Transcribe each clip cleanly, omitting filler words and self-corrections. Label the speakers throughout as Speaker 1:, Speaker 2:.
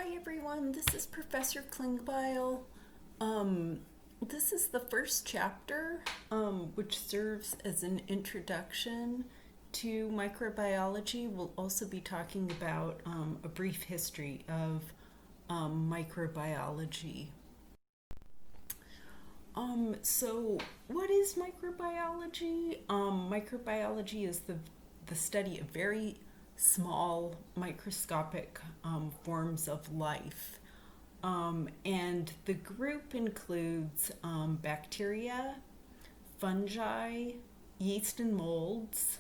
Speaker 1: Hi everyone, this is Professor Klingbeil. This is the first chapter, which serves as an introduction to microbiology. We'll also be talking about a brief history of microbiology. So what is microbiology? Microbiology is the study of very small microscopic forms of life. And the group includes bacteria, fungi, yeast and molds,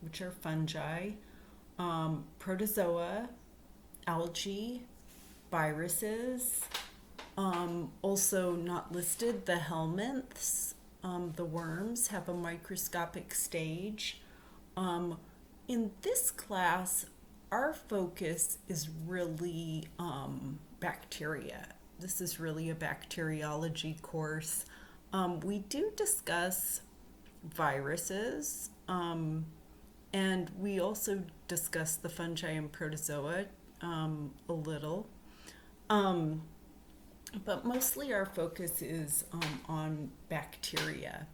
Speaker 1: which are fungi, protozoa, algae, viruses, also not listed, the helminths, the worms have a microscopic stage. In this class, our focus is really bacteria. This is really a bacteriology course. We do discuss viruses, and we also discuss the fungi and protozoa a little. But mostly our focus is on bacteria.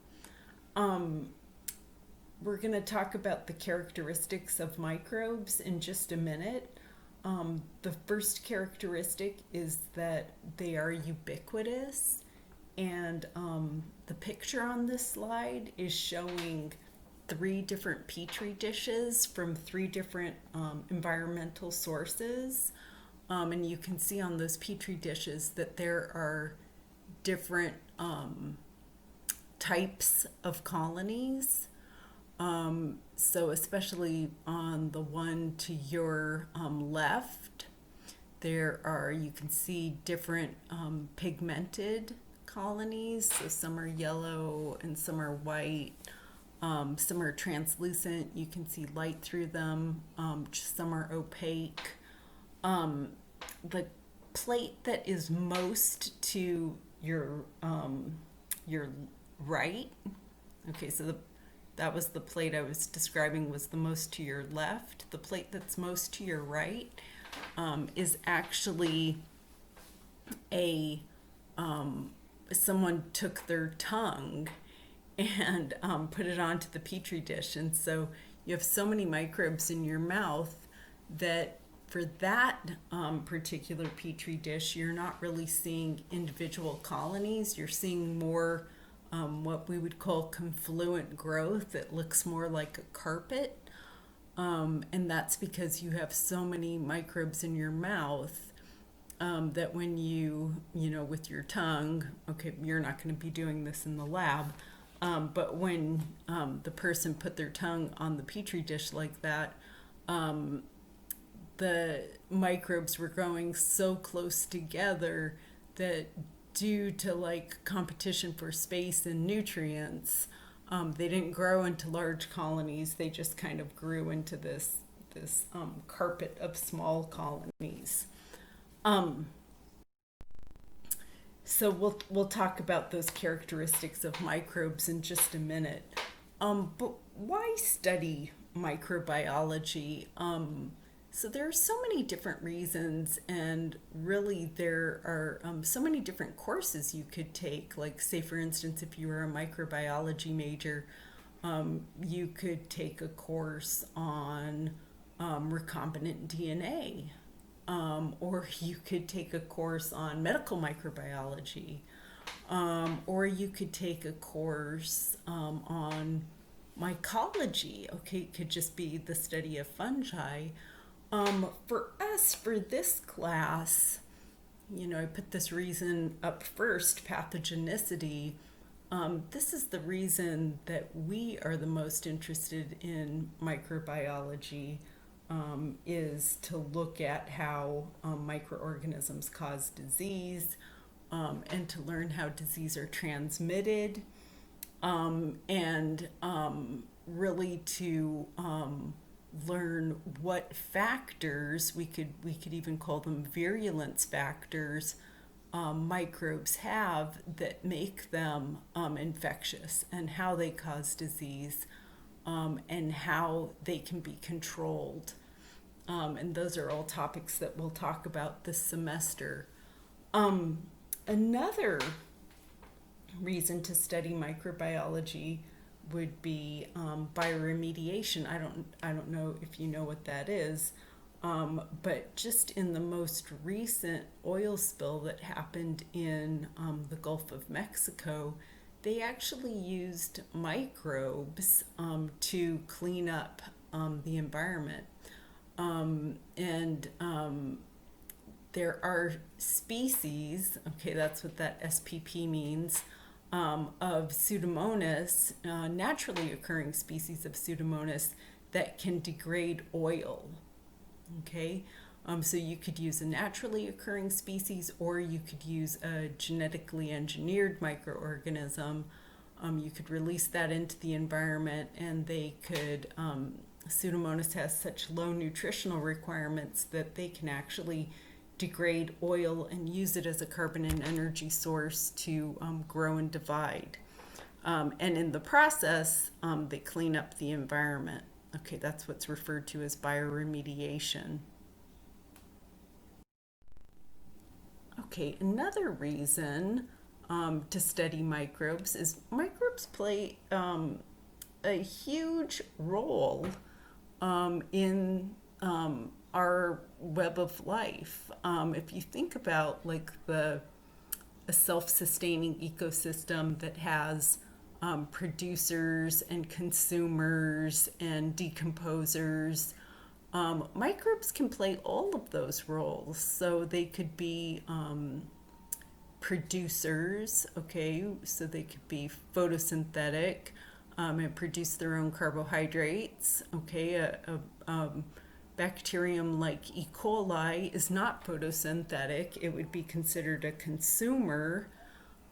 Speaker 1: We're going to talk about the characteristics of microbes in just a minute. The first characteristic is that they are ubiquitous, and the picture on this slide is showing 3 different petri dishes from 3 different environmental sources. And you can see on those petri dishes that there are different types of colonies. So especially on the one to your left, you can see different pigmented colonies. So some are yellow and some are white. Some are translucent. You can see light through them. Some are opaque. The plate that is most to your right. Okay, so that was the plate I was describing was the most to your left. The plate that's most to your right is actually someone took their tongue and put it onto the petri dish, and so you have so many microbes in your mouth that for that particular petri dish, you're not really seeing individual colonies. You're seeing more what we would call confluent growth. It looks more like a carpet. And that's because you have so many microbes in your mouth that when with your tongue, okay, you're not going to be doing this in the lab, but when the person put their tongue on the petri dish like that, the microbes were growing so close together that due to competition for space and nutrients, they didn't grow into large colonies. They just kind of grew into this carpet of small colonies. So we'll talk about those characteristics of microbes in just a minute. But why study microbiology? So there are so many different reasons, and really there are so many different courses you could take. Like, say for instance, if you were a microbiology major, you could take a course on recombinant DNA, or you could take a course on medical microbiology, or you could take a course on mycology. Okay, it could just be the study of fungi. For us, for this class, I put this reason up first, pathogenicity. This is the reason that we are the most interested in microbiology, is to look at how microorganisms cause disease, and to learn how disease are transmitted, and really to learn what factors, we could even call them virulence factors, microbes have that make them infectious, and how they cause disease, and how they can be controlled. And those are all topics that we'll talk about this semester. Um, Another reason to study microbiology would be bioremediation. I don't know if you know what that is, but just in the most recent oil spill that happened in the Gulf of Mexico, they actually used microbes to clean up the environment. And there are species, okay, that's what that SPP means, of Pseudomonas, naturally occurring species of Pseudomonas that can degrade oil. Okay, so you could use a naturally occurring species, or you could use a genetically engineered microorganism. You could release that into the environment, and they could. Pseudomonas has such low nutritional requirements that they can actually degrade oil and use it as a carbon and energy source to grow and divide. And in the process, they clean up the environment. Okay, that's what's referred to as bioremediation. Okay, another reason to study microbes is microbes play a huge role in our web of life. If you think about like a self-sustaining ecosystem that has producers and consumers and decomposers, microbes can play all of those roles. So they could be producers, okay, so they could be photosynthetic and produce their own carbohydrates, okay. A bacterium like E. coli is not photosynthetic. It would be considered a consumer,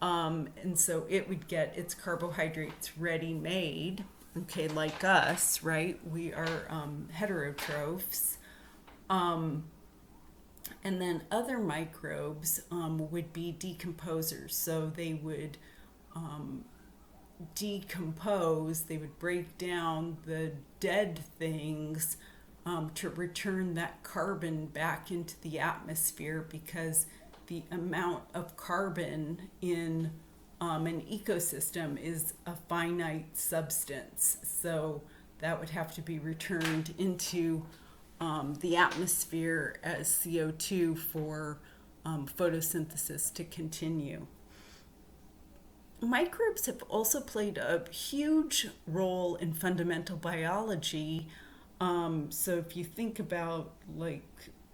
Speaker 1: and so it would get its carbohydrates ready made, okay, like us, right? We are heterotrophs. And then other microbes would be decomposers. So they would decompose, they would break down the dead things to return that carbon back into the atmosphere, because the amount of carbon in an ecosystem is a finite substance. So that would have to be returned into the atmosphere as CO2 for photosynthesis to continue. Microbes have also played a huge role in fundamental biology. So if you think about, like,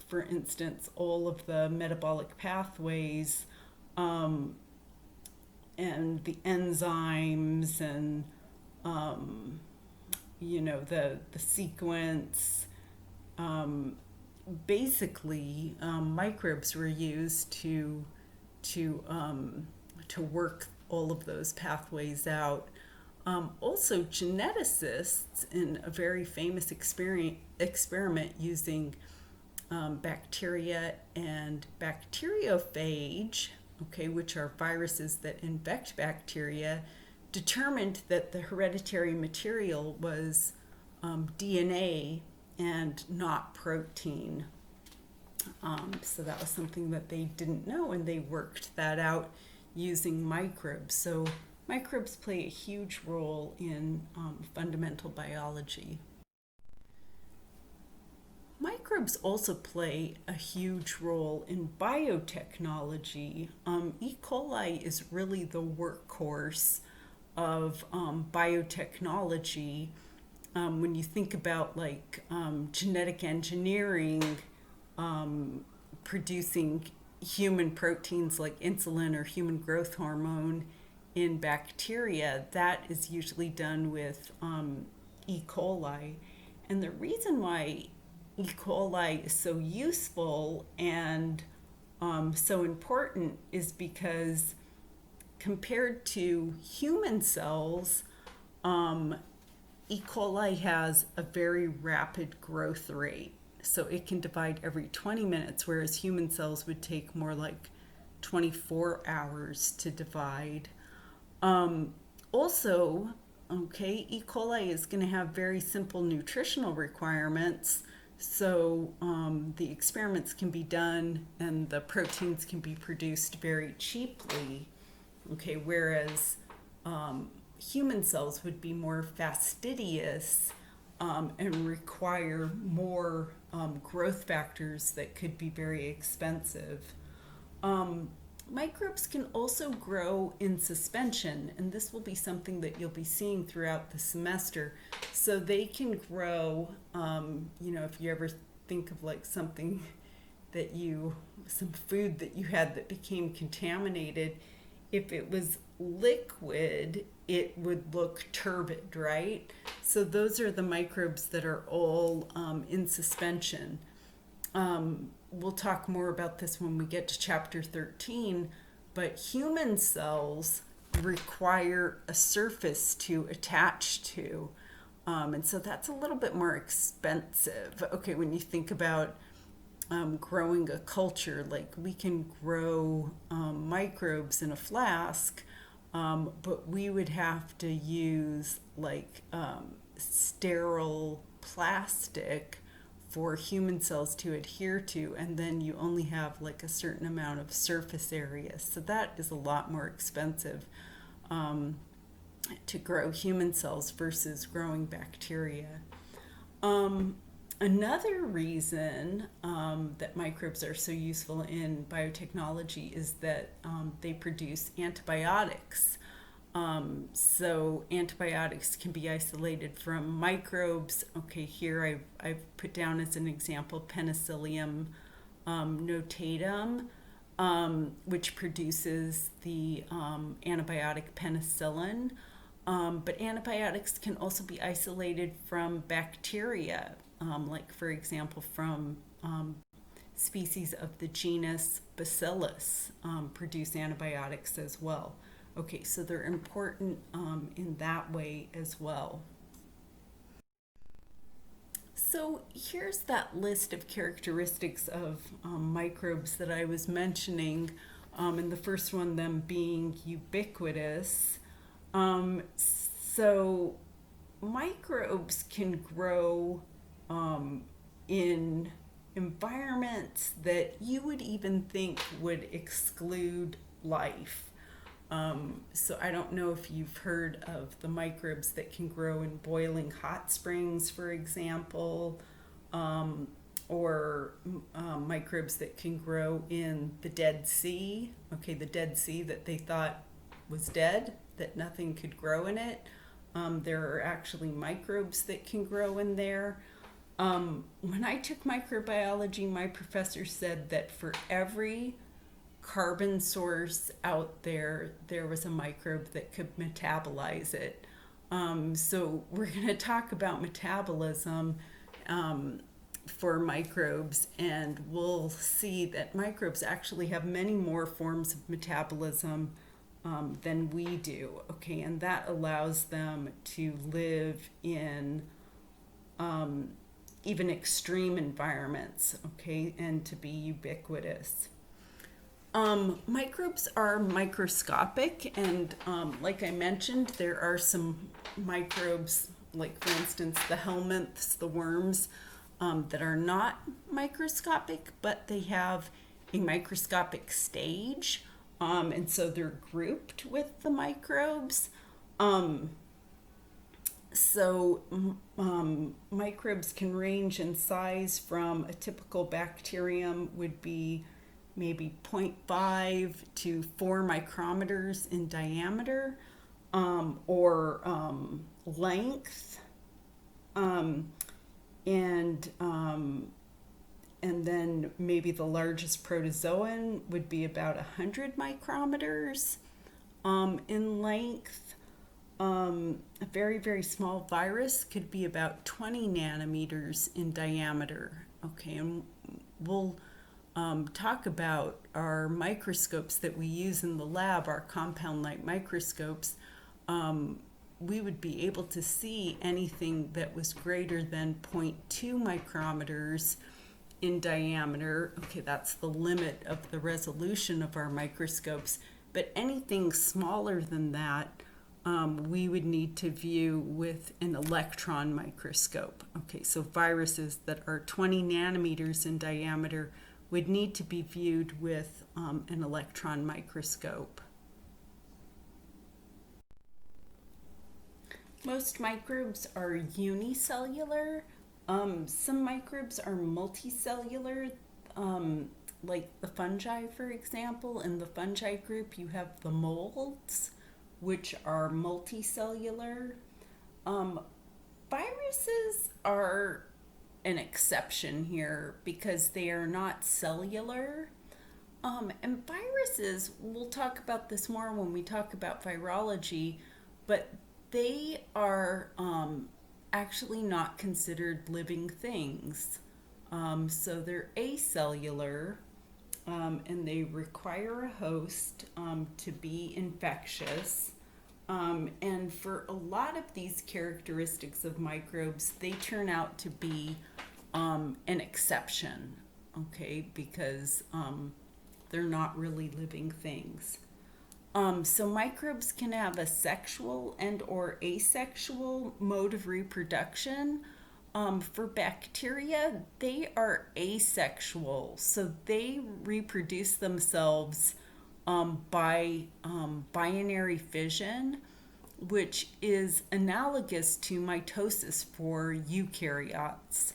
Speaker 1: for instance, all of the metabolic pathways and the enzymes and, the sequence, basically, microbes were used to work all of those pathways out. Also, geneticists, in a very famous experiment using bacteria and bacteriophage, okay, which are viruses that infect bacteria, determined that the hereditary material was DNA and not protein. So that was something that they didn't know, and they worked that out using microbes. So microbes play a huge role in fundamental biology. Microbes also play a huge role in biotechnology. E. coli is really the workhorse of biotechnology. When you think about, like, genetic engineering, producing human proteins like insulin or human growth hormone in bacteria, that is usually done with E. coli. And the reason why E. coli is so useful and so important is because compared to human cells, E. coli has a very rapid growth rate. So it can divide every 20 minutes, whereas human cells would take more like 24 hours to divide. Also, okay, E. coli is going to have very simple nutritional requirements So the experiments can be done and the proteins can be produced very cheaply, okay, whereas human cells would be more fastidious and require more growth factors that could be very expensive. Microbes can also grow in suspension, and this will be something that you'll be seeing throughout the semester. So they can grow, if you ever think of like something some food that you had that became contaminated, if it was liquid, it would look turbid, right? So those are the microbes that are all in suspension. We'll talk more about this when we get to chapter 13, but human cells require a surface to attach to. And so that's a little bit more expensive. Okay, when you think about growing a culture, like we can grow microbes in a flask, but we would have to use like sterile plastic for human cells to adhere to, and then you only have like a certain amount of surface area. So that is a lot more expensive to grow human cells versus growing bacteria. Another reason that microbes are so useful in biotechnology is that they produce antibiotics. So antibiotics can be isolated from microbes. Okay, here I've put down as an example Penicillium notatum, which produces the antibiotic penicillin. But antibiotics can also be isolated from bacteria, like for example from species of the genus Bacillus produce antibiotics as well. Okay, so they're important in that way as well. So here's that list of characteristics of microbes that I was mentioning, and the first one them being ubiquitous. So microbes can grow in environments that you would even think would exclude life. So I don't know if you've heard of the microbes that can grow in boiling hot springs, for example, or microbes that can grow in the Dead Sea. Okay, the Dead Sea that they thought was dead, that nothing could grow in it. There are actually microbes that can grow in there. When I took microbiology, my professor said that for every carbon source out there, there was a microbe that could metabolize it. So we're going to talk about metabolism for microbes, and we'll see that microbes actually have many more forms of metabolism than we do. Okay, and that allows them to live in even extreme environments, okay, and to be ubiquitous. Microbes are microscopic, and like I mentioned, there are some microbes, like for instance the helminths, the worms, that are not microscopic, but they have a microscopic stage, and so they're grouped with the microbes. Microbes can range in size from a typical bacterium would be maybe 0.5 to 4 micrometers in diameter, or length, and then maybe the largest protozoan would be about 100 micrometers in length. A very, very small virus could be about 20 nanometers in diameter. Okay, and we'll talk about our microscopes that we use in the lab, our compound light microscopes. We would be able to see anything that was greater than 0.2 micrometers in diameter. Okay, that's the limit of the resolution of our microscopes. But anything smaller than that we would need to view with an electron microscope. Okay, so viruses that are 20 nanometers in diameter would need to be viewed with an electron microscope. Most microbes are unicellular. Some microbes are multicellular, like the fungi, for example. In the fungi group, you have the molds, which are multicellular. Viruses are an exception here because they are not cellular. And viruses, we'll talk about this more when we talk about virology, but they are actually not considered living things. So they're acellular, and they require a host to be infectious. And for a lot of these characteristics of microbes, they turn out to be an exception, okay, because they're not really living things. So microbes can have a sexual and or asexual mode of reproduction. For bacteria, they are asexual, so they reproduce themselves by binary fission, which is analogous to mitosis for eukaryotes.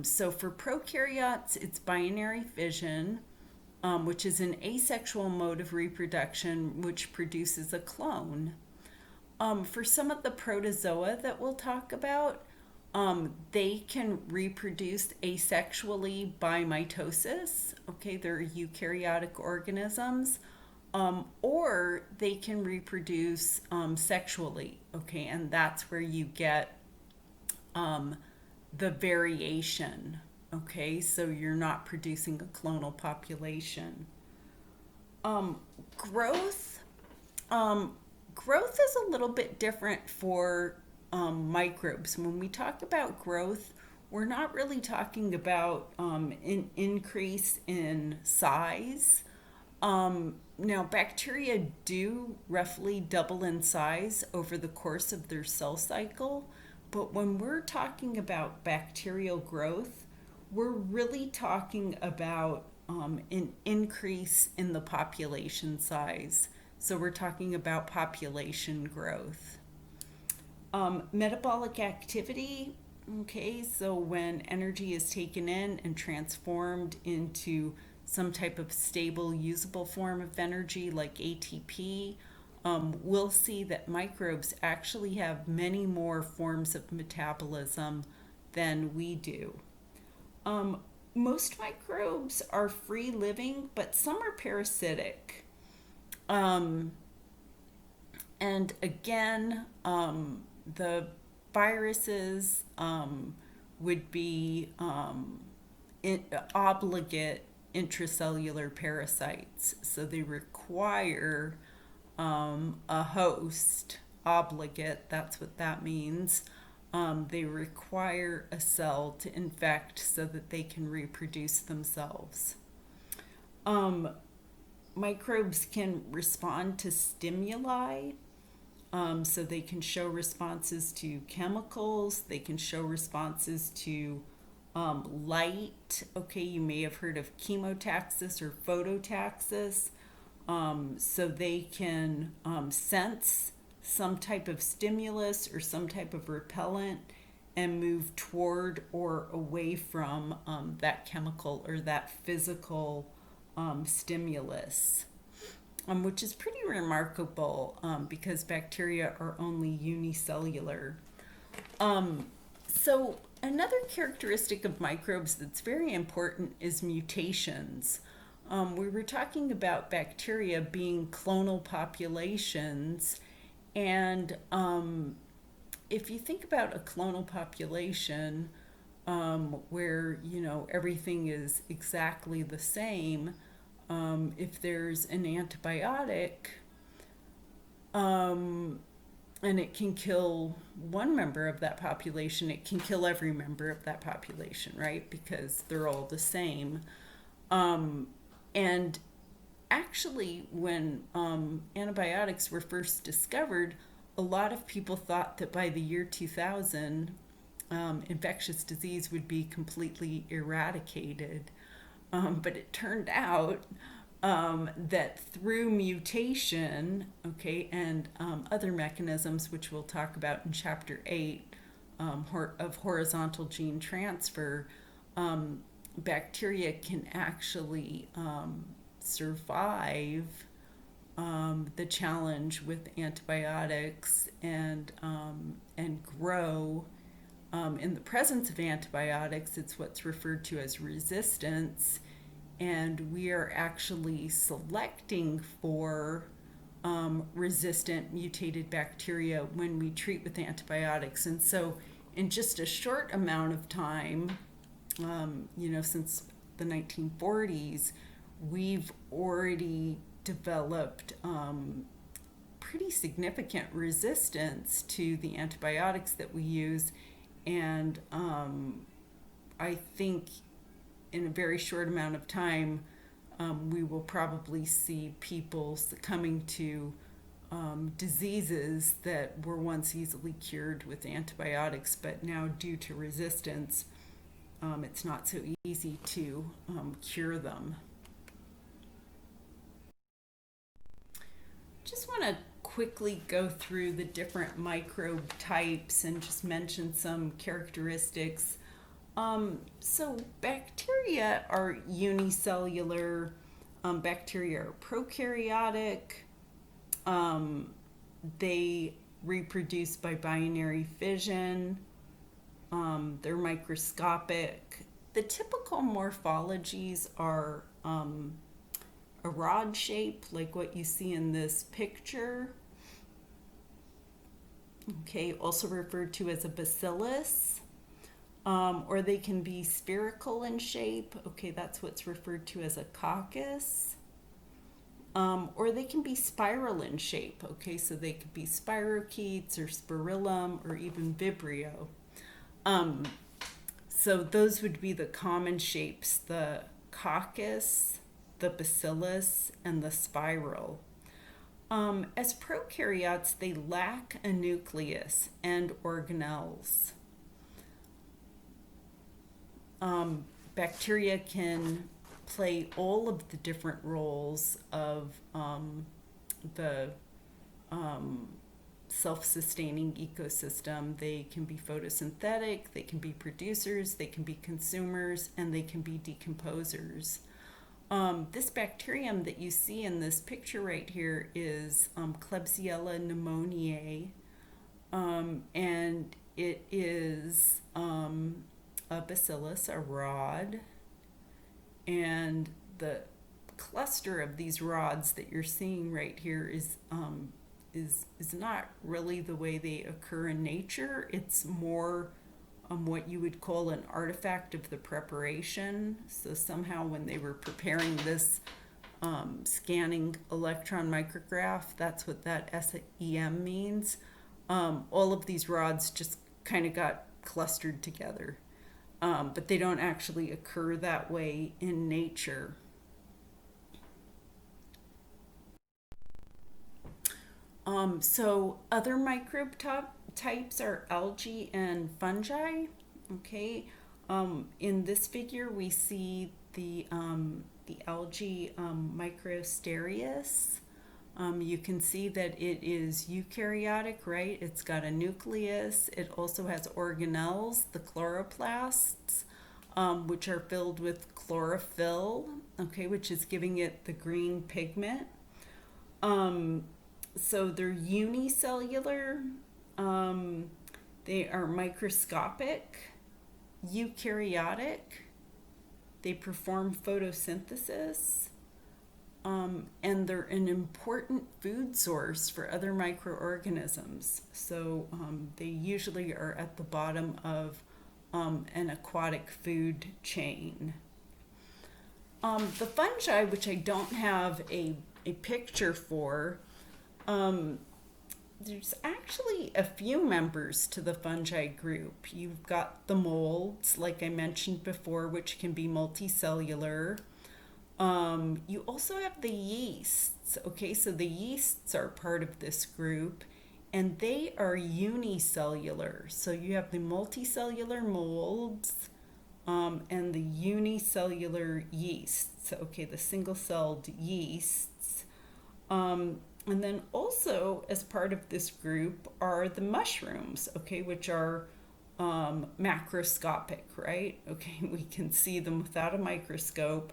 Speaker 1: So for prokaryotes, it's binary fission, which is an asexual mode of reproduction, which produces a clone. For some of the protozoa that we'll talk about, they can reproduce asexually by mitosis. Okay, they're eukaryotic organisms. Or they can reproduce sexually. Okay, and that's where you get the variation. Okay, so you're not producing a clonal population. Growth. Growth is a little bit different for microbes. When we talk about growth, we're not really talking about an increase in size. Now, bacteria do roughly double in size over the course of their cell cycle, but when we're talking about bacterial growth, we're really talking about an increase in the population size. So we're talking about population growth. Metabolic activity, okay, so when energy is taken in and transformed into some type of stable, usable form of energy like ATP, we'll see that microbes actually have many more forms of metabolism than we do. Most microbes are free living, but some are parasitic. And again, the viruses would be obligate intracellular parasites. So they require a host, obligate, that's what that means. They require a cell to infect so that they can reproduce themselves. Microbes can respond to stimuli. So they can show responses to chemicals, they can show responses to light. Okay, you may have heard of chemotaxis or phototaxis. So they can sense some type of stimulus or some type of repellent and move toward or away from that chemical or that physical stimulus. Which is pretty remarkable because bacteria are only unicellular. So another characteristic of microbes that's very important is mutations. We were talking about bacteria being clonal populations, and if you think about a clonal population where everything is exactly the same, if there's an antibiotic and it can kill one member of that population, it can kill every member of that population, right? Because they're all the same. And actually, when antibiotics were first discovered, a lot of people thought that by the year 2000, infectious disease would be completely eradicated. But it turned out that through mutation, okay, and other mechanisms, which we'll talk about in chapter 8 of horizontal gene transfer, bacteria can actually survive the challenge with antibiotics and grow in the presence of antibiotics. It's what's referred to as resistance, and we are actually selecting for resistant mutated bacteria when we treat with antibiotics. And so, in just a short amount of time, since the 1940s, we've already developed pretty significant resistance to the antibiotics that we use. And I think in a very short amount of time, we will probably see people succumbing to diseases that were once easily cured with antibiotics, but now due to resistance, it's not so easy to cure them. Just want to quickly go through the different microbe types and just mention some characteristics. So bacteria are unicellular. Bacteria are prokaryotic. They reproduce by binary fission. They're microscopic. The typical morphologies are a rod shape, like what you see in this picture. Okay, also referred to as a bacillus. Or they can be spherical in shape. Okay, that's what's referred to as a coccus. Or they can be spiral in shape. Okay, so they could be spirochetes or spirillum or even vibrio. So those would be the common shapes: the coccus, the bacillus, and the spiral. As prokaryotes, they lack a nucleus and organelles. Bacteria can play all of the different roles of the self-sustaining ecosystem. They can be photosynthetic, they can be producers, they can be consumers, and they can be decomposers. This bacterium that you see in this picture right here is Klebsiella pneumoniae, and it is a bacillus, a rod, and the cluster of these rods that you're seeing right here is not really the way they occur in nature. It's more what you would call an artifact of the preparation. So somehow when they were preparing this scanning electron micrograph, that's what that SEM means. All of these rods just kind of got clustered together. But they don't actually occur that way in nature. So other microbe types are algae and fungi. Okay, in this figure we see the algae Microsterias. You can see that it is eukaryotic, right? It's got a nucleus. It also has organelles, the chloroplasts, which are filled with chlorophyll, okay, which is giving it the green pigment. So they're unicellular. They are microscopic, eukaryotic. They perform photosynthesis. And they're an important food source for other microorganisms. So they usually are at the bottom of an aquatic food chain. The fungi, which I don't have a picture for, there's actually a few members to the fungi group. You've got the molds, like I mentioned before, which can be multicellular. You also have the yeasts. Okay, so the yeasts are part of this group, and they are unicellular. So you have the multicellular molds and the unicellular yeasts. Okay, the single-celled yeasts. And then also, as part of this group, are the mushrooms, okay, which are macroscopic, right? Okay, we can see them without a microscope.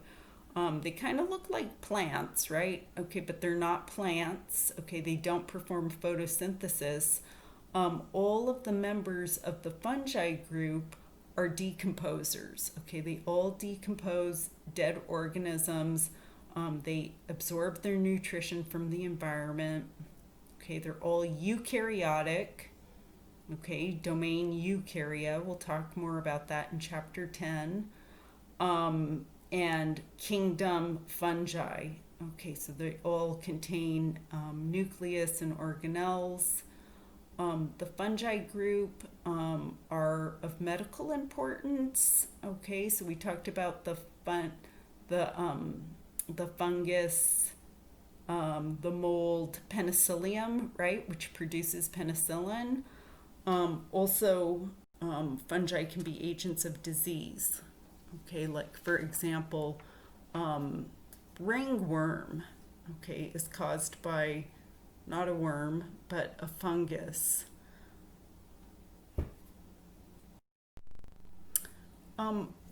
Speaker 1: They kind of look like plants, right? Okay, but they're not plants. Okay, they don't perform photosynthesis. All of the members of the fungi group are decomposers. Okay, they all decompose dead organisms. They absorb their nutrition from the environment. Okay, they're all eukaryotic. Okay, domain eukarya. We'll talk more about that in chapter 10. And kingdom fungi. Okay, so they all contain nucleus and organelles. The fungi group are of medical importance. Okay, so we talked about the fungus, the mold Penicillium, right, which produces penicillin. Also, fungi can be agents of disease. Okay, like for example, ringworm, okay, is caused by not a worm, but a fungus.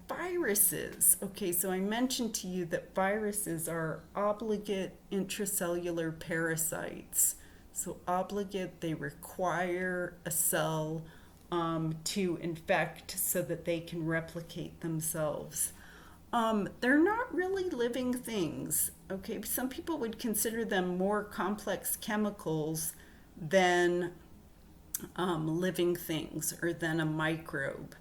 Speaker 1: Viruses. Okay, so I mentioned to you that viruses are obligate intracellular parasites. So obligate, they require a cell to infect so that they can replicate themselves. They're not really living things. Okay, some people would consider them more complex chemicals than living things or than a microbe.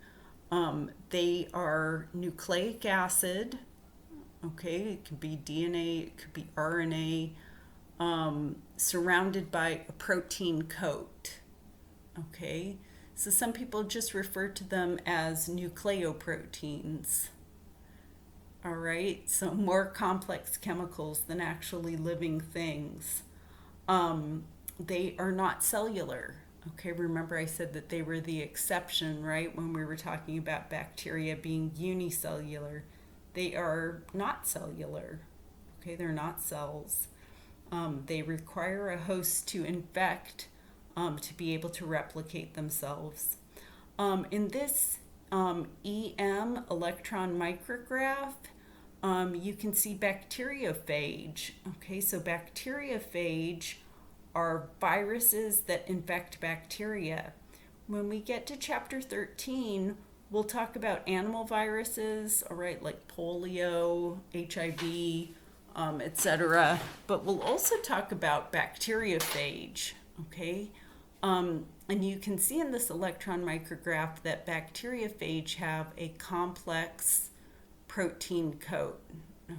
Speaker 1: They are nucleic acid. Okay, it could be DNA, it could be RNA, surrounded by a protein coat. Okay, so some people just refer to them as nucleoproteins. All right, so more complex chemicals than actually living things. They are not cellular. Okay, remember I said that they were the exception, right, when we were talking about bacteria being unicellular. They are not cellular. Okay, they're not cells. They require a host to infect to be able to replicate themselves. In this EM electron micrograph, you can see bacteriophage. Okay, so bacteriophage are viruses that infect bacteria. When we get to chapter 13, we'll talk about animal viruses, all right, like polio, HIV, etc. But we'll also talk about bacteriophage, okay? And you can see in this electron micrograph that bacteriophage have a complex protein coat.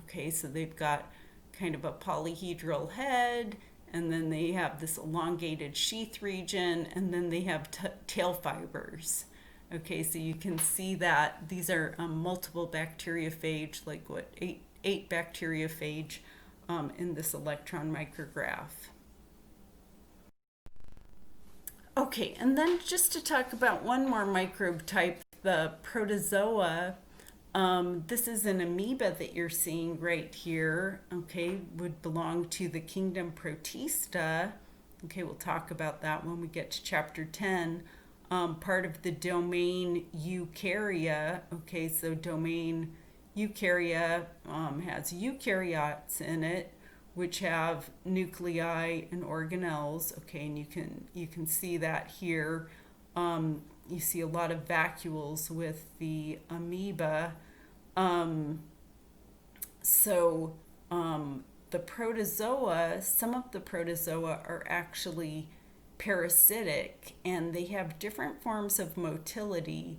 Speaker 1: Okay, so they've got kind of a polyhedral head, and then they have this elongated sheath region, and then they have tail fibers. Okay, so you can see that these are multiple bacteriophage, like what, eight bacteriophage in this electron micrograph. Okay, and then just to talk about one more microbe type, the protozoa. This is an amoeba that you're seeing right here, okay, would belong to the kingdom Protista. Okay, we'll talk about that when we get to chapter 10. Part of the domain Eukarya, okay, so domain Eukarya has eukaryotes in it, which have nuclei and organelles, okay, and you can see that here. You see a lot of vacuoles with the amoeba. The protozoa, some of the protozoa are actually parasitic, and they have different forms of motility.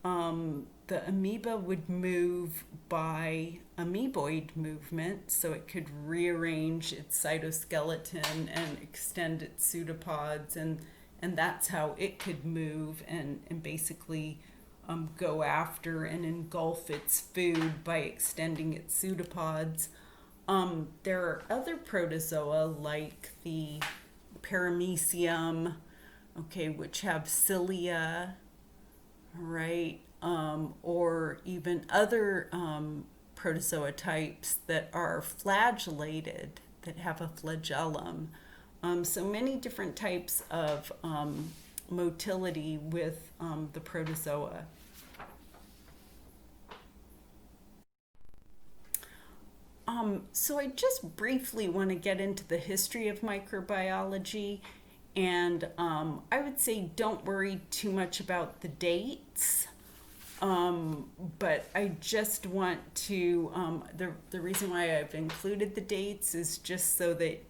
Speaker 1: The amoeba would move by amoeboid movement, so it could rearrange its cytoskeleton and extend its pseudopods, and that's how it could move and basically go after and engulf its food by extending its pseudopods. There are other protozoa like the paramecium, okay, which have cilia, right? Or even other protozoa types that are flagellated, that have a flagellum. So many different types of motility with the protozoa. So I just briefly want to get into the history of microbiology, and I would say don't worry too much about the dates. But I just want to, the reason why I've included the dates is just so that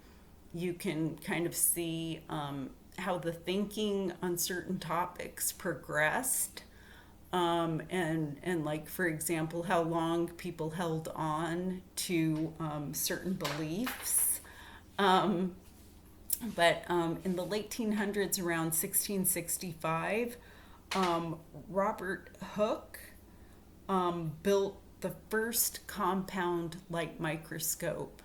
Speaker 1: you can kind of see how the thinking on certain topics progressed. And like, for example, how long people held on to certain beliefs. Um, but in the late 1800s, around 1665, Robert Hooke built the first compound light microscope.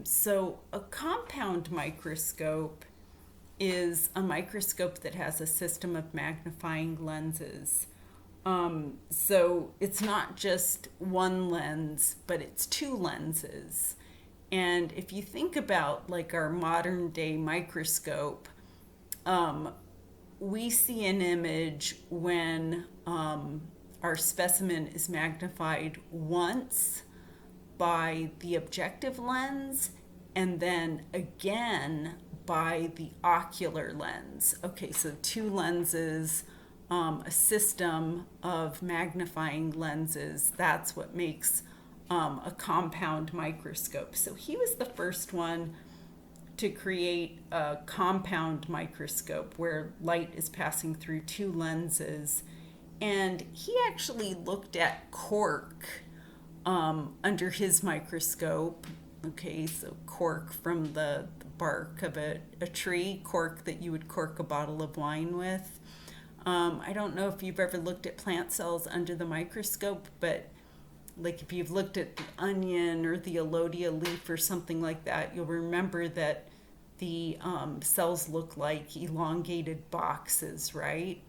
Speaker 1: So a compound microscope is a microscope that has a system of magnifying lenses. So it's not just one lens, but it's two lenses. And if you think about like our modern day microscope, um, we see an image when our specimen is magnified once by the objective lens and then again by the ocular lens. Okay, so two lenses, a system of magnifying lenses, that's what makes a compound microscope. So he was the first one to create a compound microscope where light is passing through two lenses. And he actually looked at cork under his microscope. Okay, so cork from the bark of a tree, cork that you would cork a bottle of wine with. I don't know if you've ever looked at plant cells under the microscope, but like if you've looked at the onion or the elodea leaf or something like that, you'll remember that the cells look like elongated boxes, right?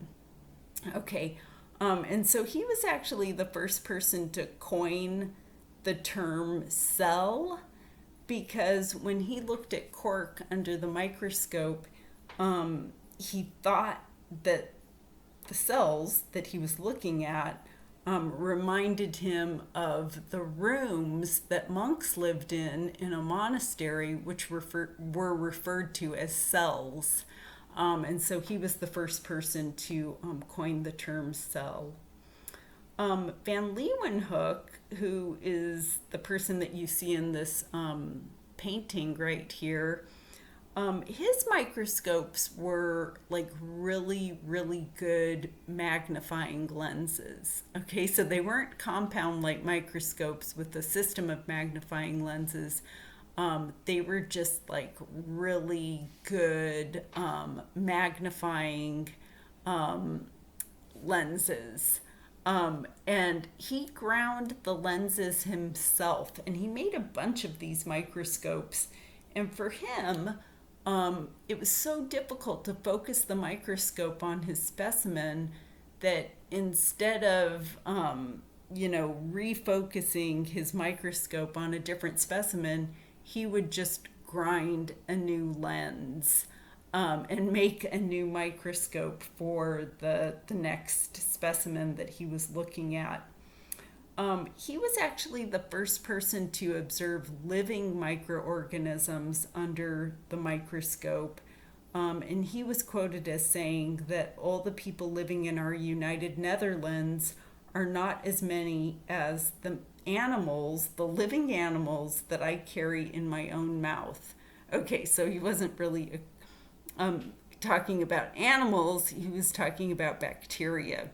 Speaker 1: Okay, and so he was actually the first person to coin the term cell, because when he looked at cork under the microscope, he thought that the cells that he was looking at reminded him of the rooms that monks lived in a monastery, which were referred to as cells. And so he was the first person to coin the term cell. Van Leeuwenhoek, who is the person that you see in this painting right here, his microscopes were like really, really good magnifying lenses. Okay, so they weren't compound light microscopes with a system of magnifying lenses. They were just like really good magnifying lenses. And he ground the lenses himself, and he made a bunch of these microscopes. And for him, it was so difficult to focus the microscope on his specimen that instead of, refocusing his microscope on a different specimen, he would just grind a new lens and make a new microscope for the next specimen that he was looking at. He was actually the first person to observe living microorganisms under the microscope. And he was quoted as saying that all the people living in our United Netherlands are not as many as the animals, the living animals that I carry in my own mouth. Okay, so he wasn't really talking about animals, he was talking about bacteria.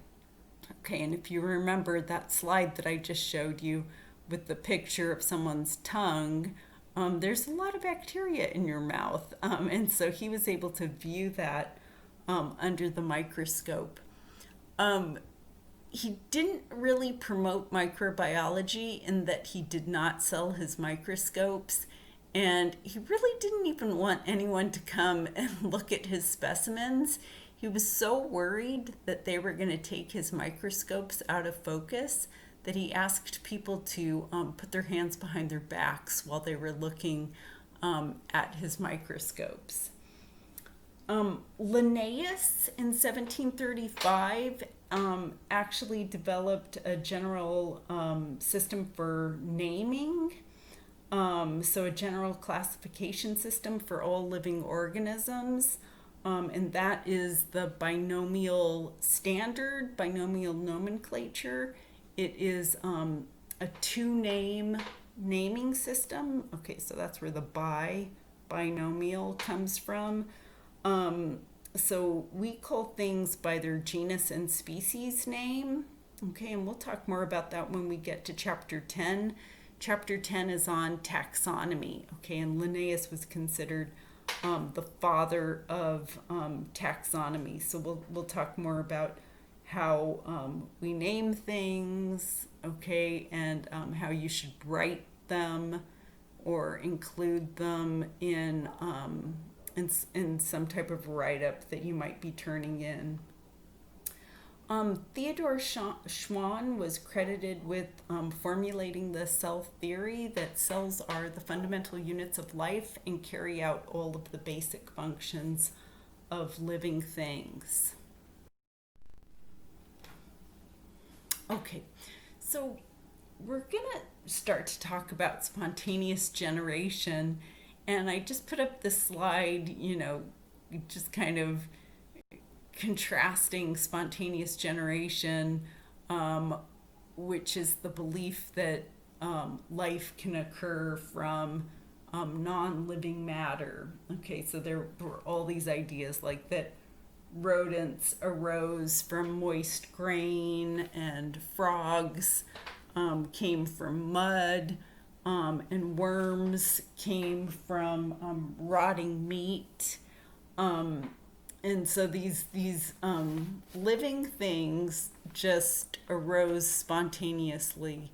Speaker 1: Okay, and if you remember that slide that I just showed you with the picture of someone's tongue, there's a lot of bacteria in your mouth. And so he was able to view that under the microscope. He didn't really promote microbiology in that he did not sell his microscopes. And he really didn't even want anyone to come and look at his specimens. He was so worried that they were going to take his microscopes out of focus that he asked people to put their hands behind their backs while they were looking at his microscopes. Linnaeus in 1735 actually developed a general system for naming, so a general classification system for all living organisms, and that is the binomial standard, binomial nomenclature. It is a two-name naming system. Okay, so that's where the binomial comes from. So we call things by their genus and species name. Okay, and we'll talk more about that when we get to chapter 10. Chapter 10 is on taxonomy. Okay, and Linnaeus was considered the father of taxonomy. So we'll talk more about how we name things, okay, and how you should write them or include them in some type of write-up that you might be turning in. Theodore Schwann was credited with formulating the cell theory that cells are the fundamental units of life and carry out all of the basic functions of living things. Okay, so we're gonna start to talk about spontaneous generation, and I just put up this slide, just kind of contrasting spontaneous generation, which is the belief that life can occur from non-living matter. Okay, so there were all these ideas like that rodents arose from moist grain and frogs came from mud, and worms came from rotting meat. And so these living things just arose spontaneously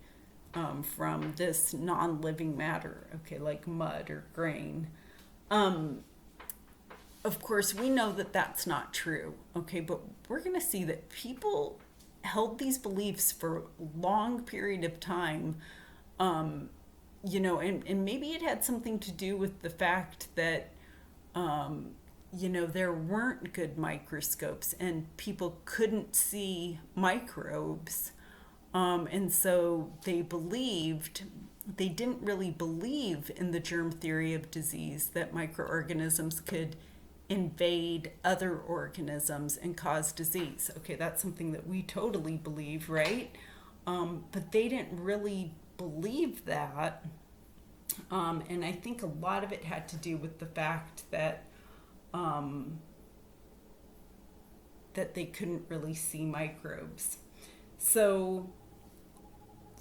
Speaker 1: from this non-living matter, okay, like mud or grain. Of course, we know that that's not true, okay, but we're going to see that people held these beliefs for a long period of time, and maybe it had something to do with the fact that, there weren't good microscopes and people couldn't see microbes. And so they didn't really believe in the germ theory of disease, that microorganisms could invade other organisms and cause disease. Okay, that's something that we totally believe, right? But they didn't really believe that. And I think a lot of it had to do with the fact that they couldn't really see microbes. So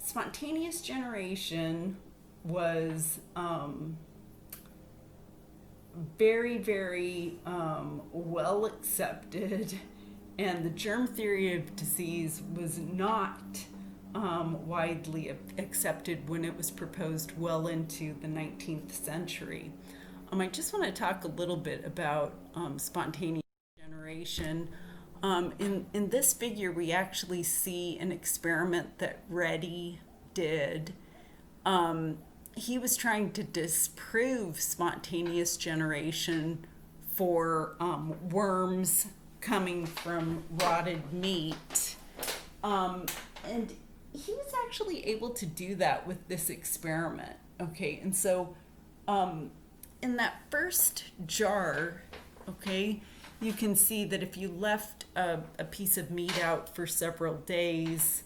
Speaker 1: spontaneous generation was very, very well accepted, and the germ theory of disease was not widely accepted when it was proposed well into the 19th century. I just want to talk a little bit about spontaneous generation. In this figure, we actually see an experiment that Reddy did. He was trying to disprove spontaneous generation for worms coming from rotted meat. And he was actually able to do that with this experiment. Okay, and so in that first jar, okay, you can see that if you left a piece of meat out for several days,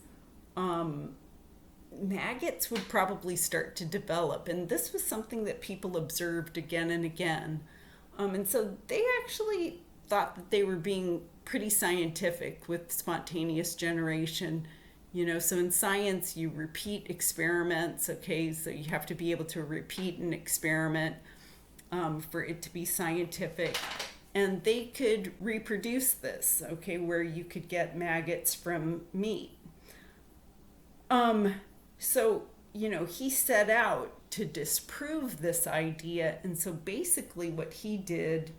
Speaker 1: maggots would probably start to develop. And this was something that people observed again and again. And so they actually thought that they were being pretty scientific with spontaneous generation. So in science, you repeat experiments, okay? So you have to be able to repeat an experiment for it to be scientific. And they could reproduce this, okay, where you could get maggots from meat. So, he set out to disprove this idea. And so basically what he did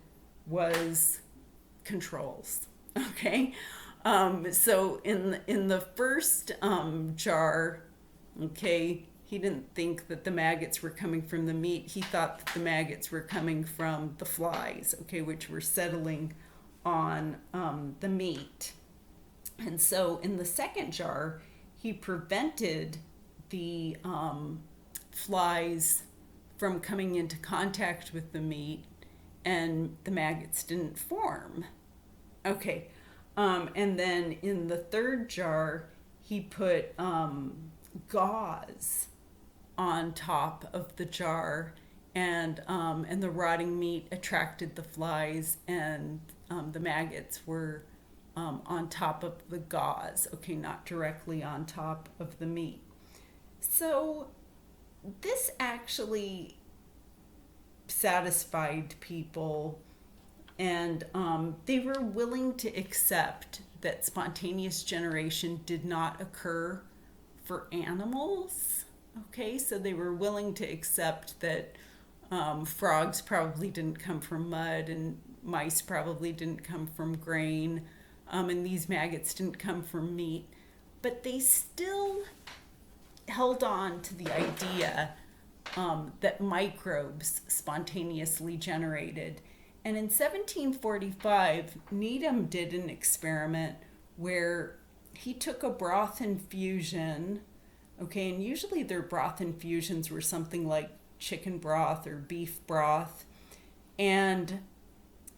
Speaker 1: was controls. Okay. So in the first jar, okay, he didn't think that the maggots were coming from the meat. He thought that the maggots were coming from the flies, okay, which were settling on the meat. And so in the second jar, he prevented the flies from coming into contact with the meat, and the maggots didn't form. Okay. And then in the third jar, he put gauze on top of the jar, and the rotting meat attracted the flies, and the maggots were on top of the gauze, okay, not directly on top of the meat. So this actually satisfied people, and they were willing to accept that spontaneous generation did not occur for animals. Okay, so they were willing to accept that frogs probably didn't come from mud, and mice probably didn't come from grain, and these maggots didn't come from meat. But they still held on to the idea that microbes spontaneously generated. And in 1745, Needham did an experiment where he took a broth infusion, okay, and usually their broth infusions were something like chicken broth or beef broth, and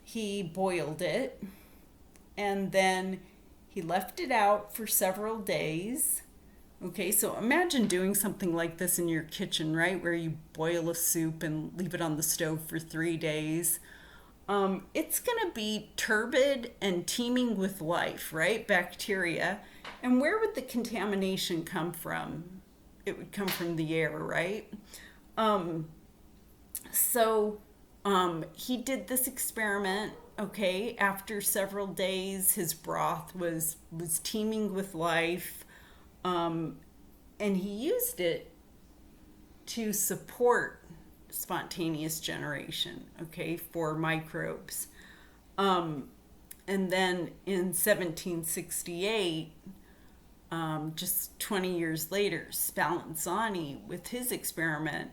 Speaker 1: he boiled it, and then he left it out for several days. Okay, so imagine doing something like this in your kitchen, right? Where you boil a soup and leave it on the stove for 3 days. It's going to be turbid and teeming with life, right? Bacteria. And where would the contamination come from? It would come from the air, right? So he did this experiment, okay? After several days, his broth was teeming with life. And he used it to support spontaneous generation, okay, for microbes. And then in 1768, just 20 years later, Spallanzani, with his experiment,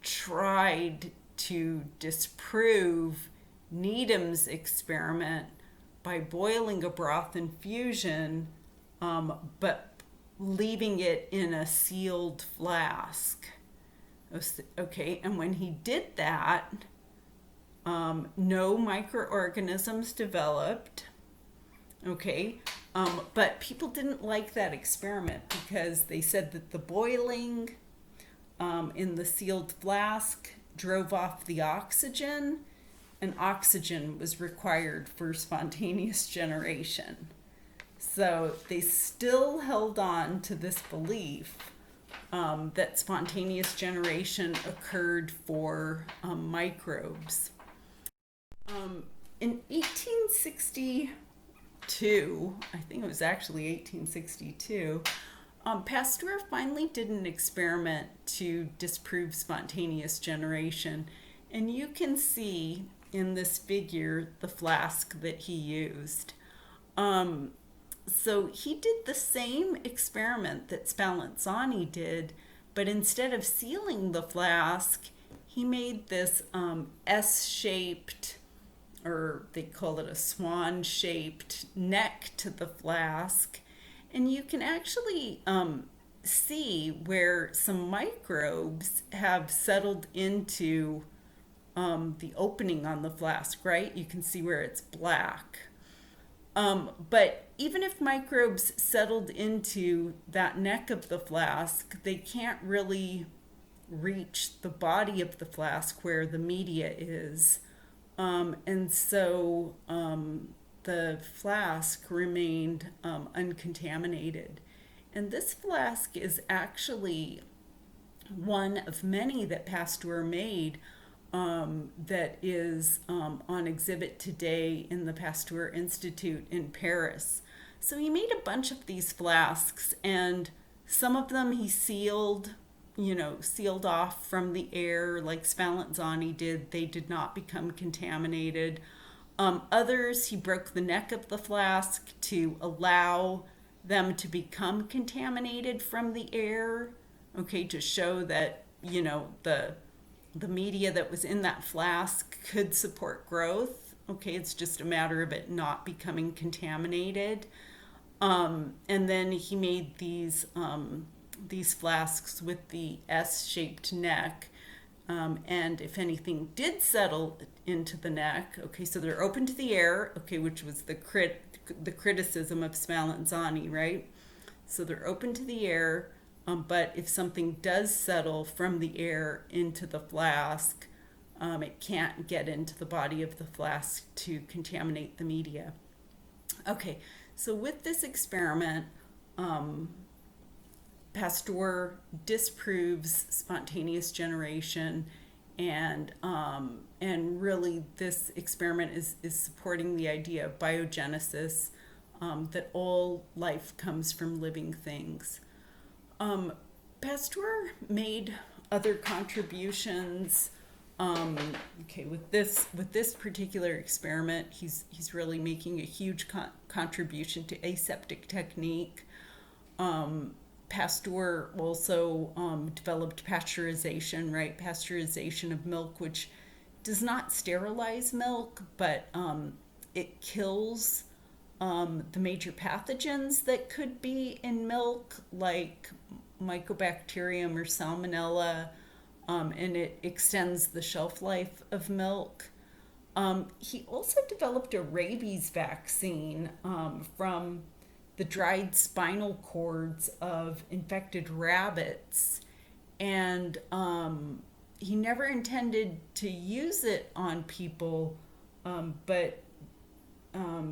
Speaker 1: tried to disprove Needham's experiment by boiling a broth infusion, but leaving it in a sealed flask. Okay, and when he did that, no microorganisms developed. Okay, but people didn't like that experiment because they said that the boiling in the sealed flask drove off the oxygen, and oxygen was required for spontaneous generation. So they still held on to this belief that spontaneous generation occurred for microbes. In 1862, I think it was actually 1862, Pasteur finally did an experiment to disprove spontaneous generation. And you can see in this figure the flask that he used. So he did the same experiment that Spallanzani did, but instead of sealing the flask, he made this S-shaped, or they call it a swan-shaped neck to the flask. And you can actually see where some microbes have settled into the opening on the flask, right? You can see where it's black. But even if microbes settled into that neck of the flask, they can't really reach the body of the flask where the media is. And so the flask remained uncontaminated. And this flask is actually one of many that Pasteur made that is on exhibit today in the Pasteur Institute in Paris. So he made a bunch of these flasks, and Some of them he sealed, sealed off from the air like Spallanzani did. They did not become contaminated. Others, he broke the neck of the flask to allow them to become contaminated from the air, okay, to show that, the media that was in that flask could support growth. Okay, it's just a matter of it not becoming contaminated. And then he made these flasks with the S-shaped neck. And if anything did settle into the neck, okay, so they're open to the air, okay, which was the criticism of Spallanzani, right? So they're open to the air, but if something does settle from the air into the flask, it can't get into the body of the flask to contaminate the media. Okay, so with this experiment, Pasteur disproves spontaneous generation, and really this experiment is supporting the idea of biogenesis, that all life comes from living things. Pasteur made other contributions. Okay, with this particular experiment, he's really making a huge contribution to aseptic technique. Pasteur also developed pasteurization, right? Pasteurization of milk, which does not sterilize milk, but it kills the major pathogens that could be in milk, like Mycobacterium or Salmonella, and it extends the shelf life of milk. He also developed a rabies vaccine from the dried spinal cords of infected rabbits, and he never intended to use it on people, but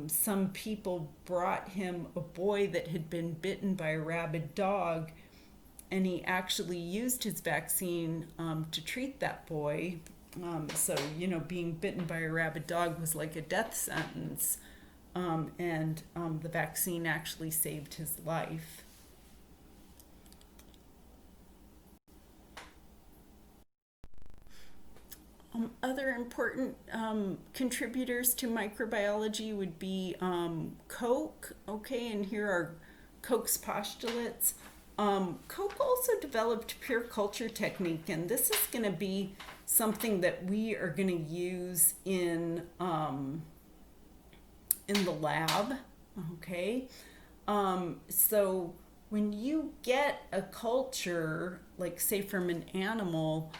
Speaker 1: some people brought him a boy that had been bitten by a rabid dog, and he actually used his vaccine to treat that boy. So, being bitten by a rabid dog was like a death sentence, and the vaccine actually saved his life. Other important contributors to microbiology would be Koch. Okay, and here are Koch's postulates. Koch also developed pure culture technique, and this is going to be something that we are going to use in the lab. Okay, so when you get a culture, like say from an animal,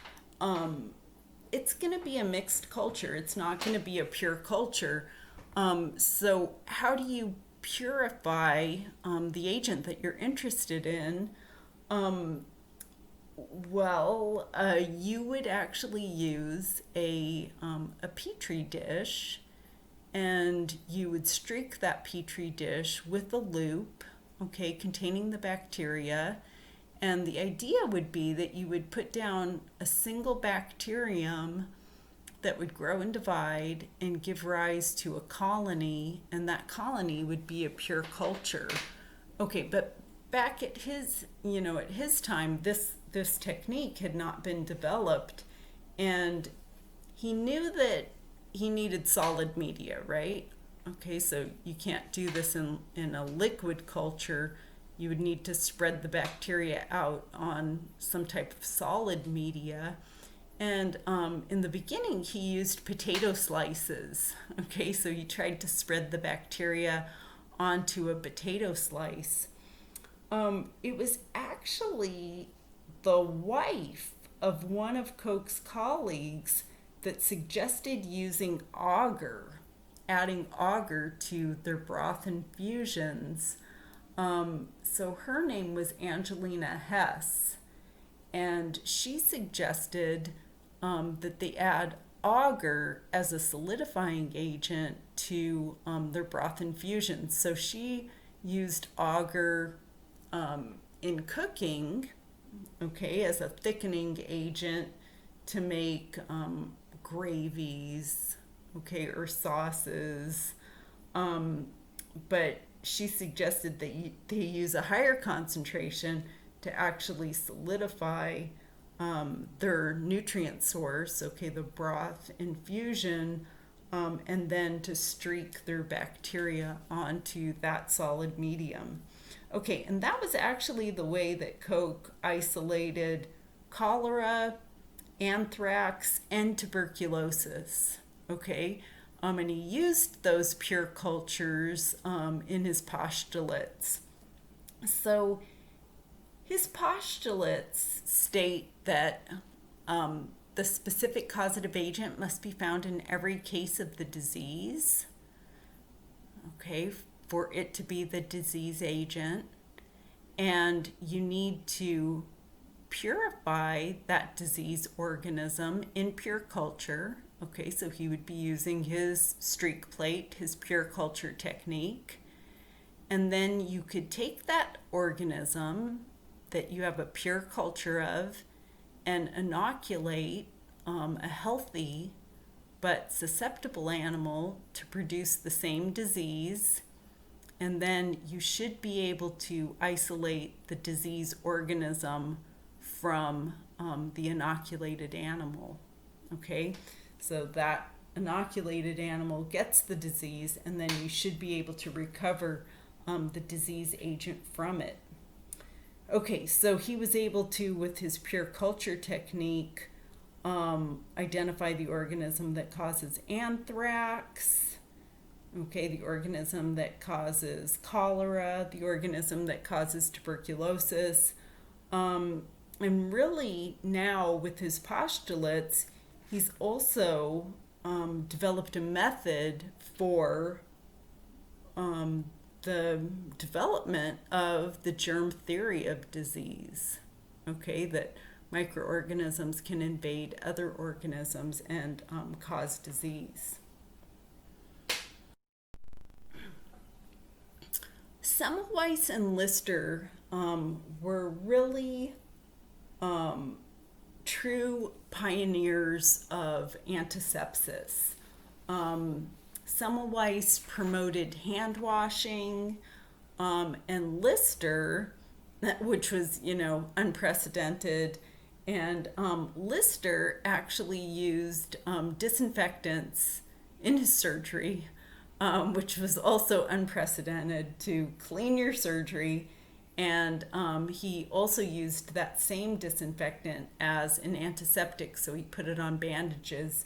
Speaker 1: it's going to be a mixed culture. It's not going to be a pure culture. So how do you purify the agent that you're interested in? You would actually use a petri dish, and you would streak that petri dish with a loop, okay, containing the bacteria. And the idea would be that you would put down a single bacterium that would grow and divide and give rise to a colony, and that colony would be a pure culture. Okay, but back at his time, this technique had not been developed, and he knew that he needed solid media, right? Okay, so you can't do this in a liquid culture. You would need to spread the bacteria out on some type of solid media. And in the beginning, he used potato slices. Okay, so he tried to spread the bacteria onto a potato slice. It was actually the wife of one of Koch's colleagues that suggested using agar, adding agar to their broth infusions. So her name was Angelina Hess, and she suggested that they add agar as a solidifying agent to their broth infusions. So she used agar in cooking, okay, as a thickening agent to make gravies, okay, or sauces. But she suggested that they use a higher concentration to actually solidify their nutrient source, okay, the broth infusion, and then to streak their bacteria onto that solid medium. Okay, and that was actually the way that Koch isolated cholera, anthrax, and tuberculosis. Okay, and he used those pure cultures in his postulates. So his postulates state that the specific causative agent must be found in every case of the disease, okay, for it to be the disease agent. And you need to purify that disease organism in pure culture. Okay, so he would be using his streak plate, his pure culture technique. And then you could take that organism that you have a pure culture of and inoculate a healthy but susceptible animal to produce the same disease. And then you should be able to isolate the disease organism from the inoculated animal. Okay, so that inoculated animal gets the disease, and then you should be able to recover the disease agent from it. Okay, so he was able to, with his pure culture technique, identify the organism that causes anthrax, okay, the organism that causes cholera, the organism that causes tuberculosis. And really now with his postulates, he's also developed a method for the development of the germ theory of disease, okay, that microorganisms can invade other organisms and cause disease. Semmelweis and Lister were really true pioneers of antisepsis. Semmelweis promoted hand washing, and Lister, which was, unprecedented, and Lister actually used disinfectants in his surgery, which was also unprecedented, to clean your surgery. And he also used that same disinfectant as an antiseptic, so he put it on bandages.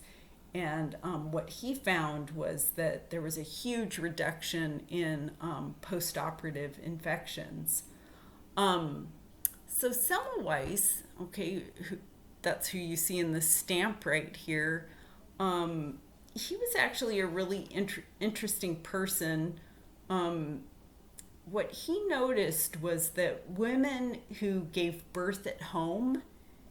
Speaker 1: And what he found was that there was a huge reduction in post-operative infections. So Semmelweis, okay, that's who you see in the stamp right here, he was actually a really interesting person. What he noticed was that women who gave birth at home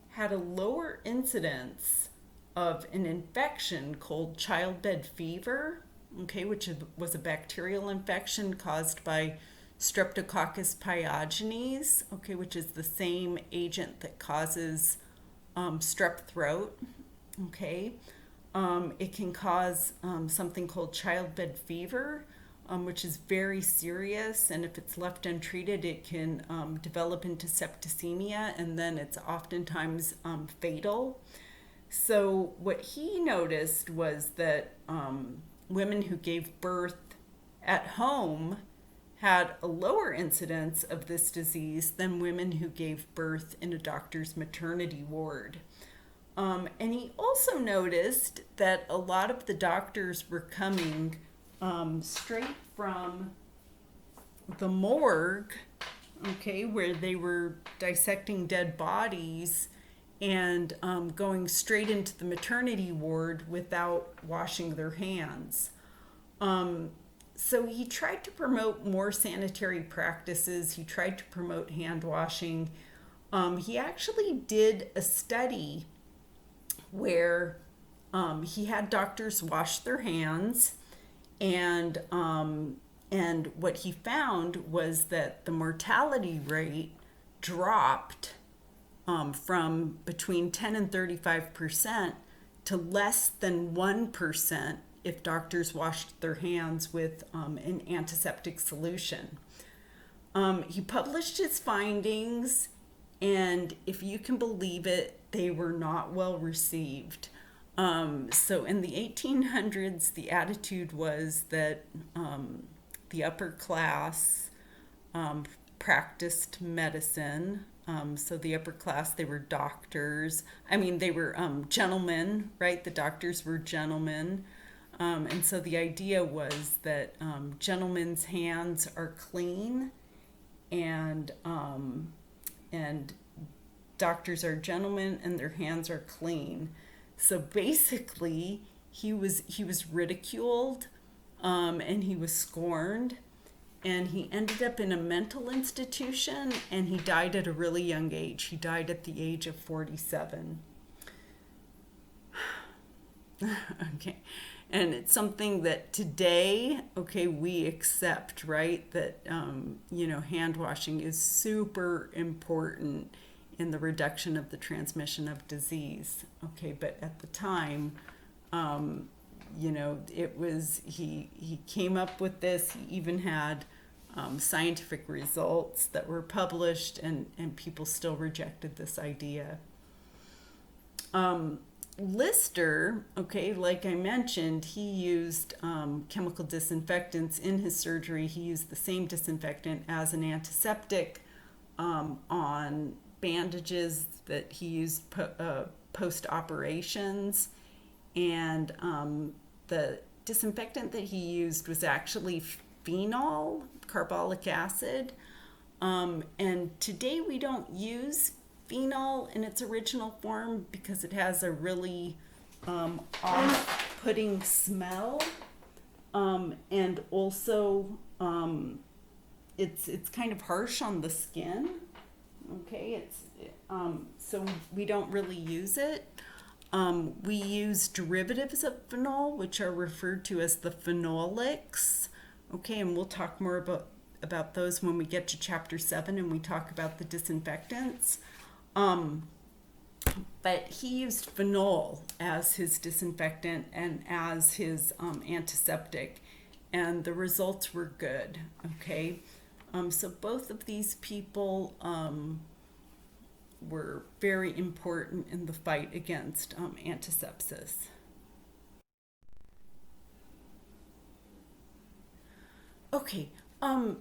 Speaker 1: had a lower incidence of an infection called childbed fever, okay, which was a bacterial infection caused by Streptococcus pyogenes, okay, which is the same agent that causes strep throat, okay. It can cause something called childbed fever, which is very serious, and if it's left untreated, it can develop into septicemia, and then it's oftentimes fatal. So what he noticed was that women who gave birth at home had a lower incidence of this disease than women who gave birth in a doctor's maternity ward. And he also noticed that a lot of the doctors were coming straight from the morgue, okay, where they were dissecting dead bodies, and going straight into the maternity ward without washing their hands. So he tried to promote more sanitary practices. He tried to promote hand washing. He actually did a study where he had doctors wash their hands, and what he found was that the mortality rate dropped from between 10 and 35% to less than 1% if doctors washed their hands with an antiseptic solution. He published his findings And if you can believe it, they were not well received. So in the 1800s, the attitude was that the upper class um, practiced medicine. So the upper class, they were doctors. I mean, they were gentlemen, right? The doctors were gentlemen. And so the idea was that gentlemen's hands are clean, and doctors are gentlemen and their hands are clean. So basically, he was ridiculed, and he was scorned, and he ended up in a mental institution, and he died at a really young age. He died at the age of 47. Okay. And it's something that today, okay, we accept, right? That, hand washing is super important in the reduction of the transmission of disease. Okay, but at the time, it was, he came up with this. He even had scientific results that were published, and people still rejected this idea. Lister, okay, like I mentioned, he used chemical disinfectants in his surgery. He used the same disinfectant as an antiseptic on bandages that he used post operations. And the disinfectant that he used was actually phenol, carbolic acid. And today we don't use phenol in its original form because it has a really off-putting smell, and also it's kind of harsh on the skin. Okay, so we don't really use it. We use derivatives of phenol, which are referred to as the phenolics. Okay, and we'll talk more about those when we get to chapter 7 and we talk about the disinfectants. But he used phenol as his disinfectant and as his antiseptic, and the results were good. Okay, so both of these people were very important in the fight against antisepsis. Okay,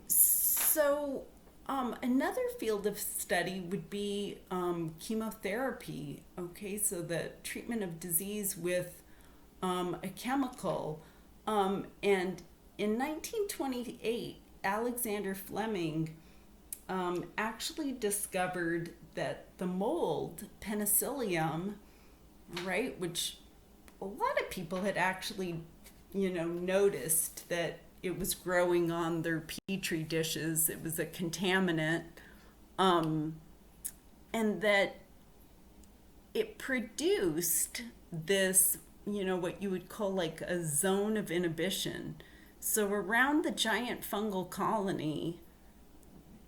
Speaker 1: so another field of study would be chemotherapy. Okay, so the treatment of disease with a chemical. And in 1928, Alexander Fleming actually discovered that the mold, penicillium, right, which a lot of people had actually, noticed that it was growing on their petri dishes. It was a contaminant, and that it produced this, what you would call like a zone of inhibition. So around the giant fungal colony,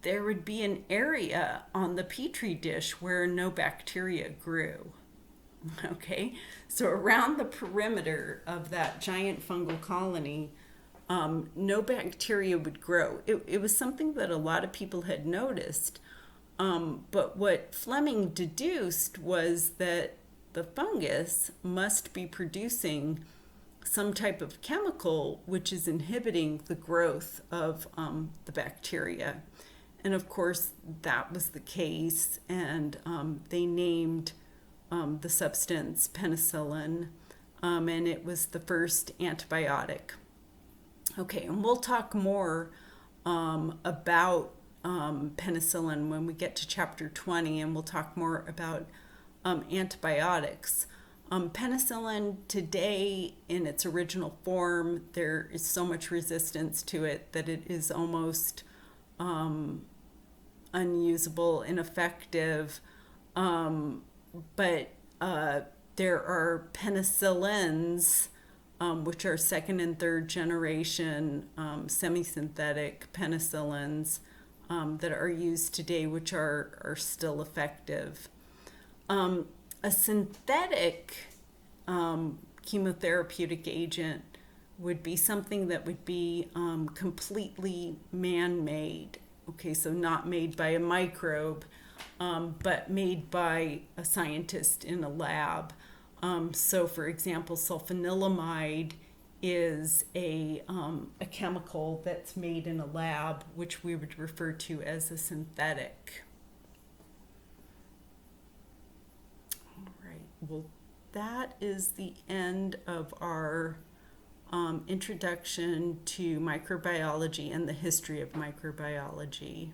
Speaker 1: there would be an area on the petri dish where no bacteria grew. Okay, so around the perimeter of that giant fungal colony, no bacteria would grow. It was something that a lot of people had noticed. But what Fleming deduced was that the fungus must be producing some type of chemical which is inhibiting the growth of the bacteria. And of course, that was the case, and they named the substance penicillin, and it was the first antibiotic. Okay, and we'll talk more about penicillin when we get to chapter 20, and we'll talk more about antibiotics. Penicillin today, in its original form, there is so much resistance to it that it is almost unusable, ineffective. But there are penicillins, which are second and third generation semi-synthetic penicillins that are used today, which are still effective. A synthetic chemotherapeutic agent would be something that would be completely man-made. Okay, so not made by a microbe. but made by a scientist in a lab. So, for example, sulfanilamide is a chemical that's made in a lab, which we would refer to as a synthetic. All right. Well, that is the end of our introduction to microbiology and the history of microbiology.